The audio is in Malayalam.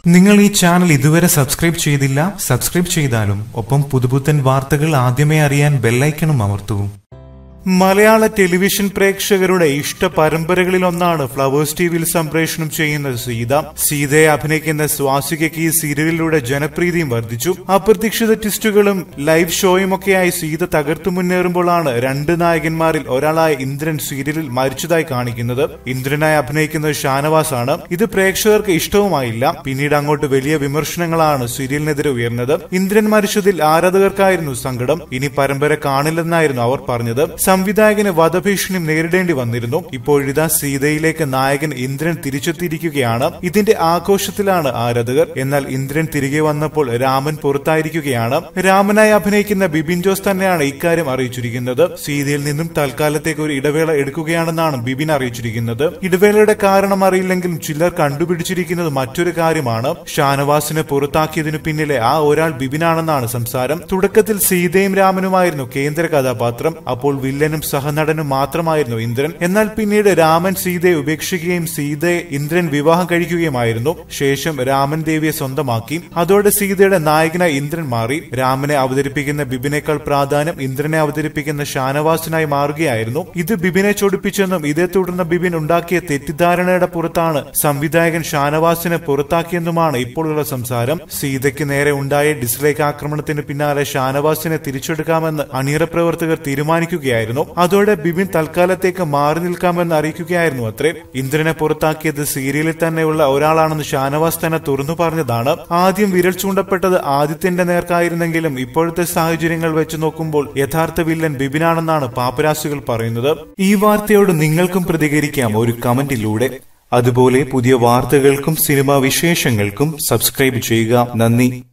നിങ്ങൾ ഈ ചാനൽ ഇതുവരെ സബ്സ്ക്രൈബ് ചെയ്തില്ല, സബ്സ്ക്രൈബ് ചെയ്താലും ഒപ്പം പുതുപുത്തൻ വാർത്തകൾ ആദ്യമേ അറിയാൻ ബെല്ലൈക്കണും അമർത്തൂ. മലയാള ടെലിവിഷൻ പ്രേക്ഷകരുടെ ഇഷ്ട പരമ്പരകളിലൊന്നാണ് ഫ്ലവേഴ്സ് ടിവിയിൽ സംപ്രേഷണം ചെയ്യുന്ന സീത. സീതയെ അഭിനയിക്കുന്ന സ്വാസികയ്ക്ക് ഈ സീരിയലിലൂടെ ജനപ്രീതിയും വർദ്ധിച്ചു. അപ്രതീക്ഷിത ട്വിസ്റ്റുകളും ലൈവ് ഷോയുമൊക്കെയായി സീത തകർത്തു മുന്നേറുമ്പോഴാണ് രണ്ട് നായകന്മാരിൽ ഒരാളായ ഇന്ദ്രൻ സീരിയലിൽ മരിച്ചതായി കാണിക്കുന്നത്. ഇന്ദ്രനായി അഭിനയിക്കുന്നത് ഷാനവാസ് ആണ്. ഇത് പ്രേക്ഷകർക്ക് ഇഷ്ടവുമായില്ല. പിന്നീട് അങ്ങോട്ട് വലിയ വിമർശനങ്ങളാണ് സീരിയലിനെതിരെ ഉയർന്നത്. ഇന്ദ്രൻ മരിച്ചതിൽ ആരാധകർക്കായിരുന്നു സങ്കടം. ഇനി പരമ്പര കാണില്ലെന്നായിരുന്നു അവർ പറഞ്ഞത്. സംവിധായകന് വധഭീഷണിയും നേരിടേണ്ടി വന്നിരുന്നു. ഇപ്പോഴിതാ സീതയിലേക്ക് നായകൻ ഇന്ദ്രൻ തിരിച്ചെത്തിയിരിക്കുകയാണ്. ഇതിന്റെ ആഘോഷത്തിലാണ് ആരാധകർ. എന്നാൽ ഇന്ദ്രൻ തിരികെ വന്നപ്പോൾ രാമൻ പുറത്തായിരിക്കുകയാണ്. രാമനായി അഭിനയിക്കുന്ന ബിബിൻ ജോസ് തന്നെയാണ് ഇക്കാര്യം അറിയിച്ചിരിക്കുന്നത്. സീതയിൽ നിന്നും തൽക്കാലത്തേക്ക് ഒരു ഇടവേള എടുക്കുകയാണെന്നാണ് ബിബിൻ അറിയിച്ചിരിക്കുന്നത്. ഇടവേളയുടെ കാരണം അറിയില്ലെങ്കിലും ചിലർ കണ്ടുപിടിച്ചിരിക്കുന്നത് മറ്റൊരു കാര്യമാണ്. ഷാനവാസിനെ പുറത്താക്കിയതിനു പിന്നിലെ ആ ഒരാൾ ബിബിനാണെന്നാണ് സംസാരം. തുടക്കത്തിൽ സീതയും രാമനുമായിരുന്നു കേന്ദ്ര കഥാപാത്രം. അപ്പോൾ വില്ലനും സഹനടനും മാത്രമായിരുന്നു ഇന്ദ്രൻ. എന്നാൽ പിന്നീട് രാമൻ സീതയെ ഉപേക്ഷിക്കുകയും സീതയെ ഇന്ദ്രൻ വിവാഹം കഴിക്കുകയുമായിരുന്നു. ശേഷം രാമൻ ദേവിയെ സ്വന്തമാക്കി. അതോടെ സീതയുടെ നായകനായി ഇന്ദ്രൻ മാറി. രാമനെ അവതരിപ്പിക്കുന്ന ബിബിനേക്കാൾ പ്രാധാന്യം ഇന്ദ്രനെ അവതരിപ്പിക്കുന്ന ഷാനവാസിനായി മാറുകയായിരുന്നു. ഇത് ബിബിനെ ചൊടിപ്പിച്ചെന്നും ഇതേ തുടർന്ന് ബിബിൻ ഉണ്ടാക്കിയ തെറ്റിദ്ധാരണയുടെ പുറത്താണ് സംവിധായകൻ ഷാനവാസിനെ പുറത്താക്കിയെന്നുമാണ് ഇപ്പോഴുള്ള സംസാരം. സീതയ്ക്ക് നേരെ ഉണ്ടായ ഡിസ്ലൈക്ക് ആക്രമണത്തിന് പിന്നാലെ ഷാനവാസിനെ തിരിച്ചെടുക്കാമെന്ന് അണിയറ പ്രവർത്തകർ തീരുമാനിക്കുകയായിരുന്നു. അതോടെ ബിബിൻ തൽക്കാലത്തേക്ക് മാറി നിൽക്കാമെന്ന് അറിയിക്കുകയായിരുന്നു അത്രേ. ഇന്ദ്രനെ പുറത്താക്കിയത് സീരിയലിൽ തന്നെയുള്ള ഒരാളാണെന്ന് ഷാനവാസ് തന്നെ തുറന്നു പറഞ്ഞതാണ്. ആദ്യം വിരൽ ചൂണ്ടപ്പെട്ടത് ആദിത്യന്റെ നേർക്കായിരുന്നെങ്കിലും ഇപ്പോഴത്തെ സാഹചര്യങ്ങൾ വെച്ച് നോക്കുമ്പോൾ യഥാർത്ഥ വില്ലൻ ബിബിനാണെന്നാണ് പാപ്പരാസികൾ പറയുന്നത്. ഈ വാർത്തയോട് നിങ്ങൾക്കും പ്രതികരിക്കാം ഒരു കമന്റിലൂടെ. അതുപോലെ പുതിയ വാർത്തകൾക്കും സിനിമാ വിശേഷങ്ങൾക്കും സബ്സ്ക്രൈബ് ചെയ്യുക. നന്ദി.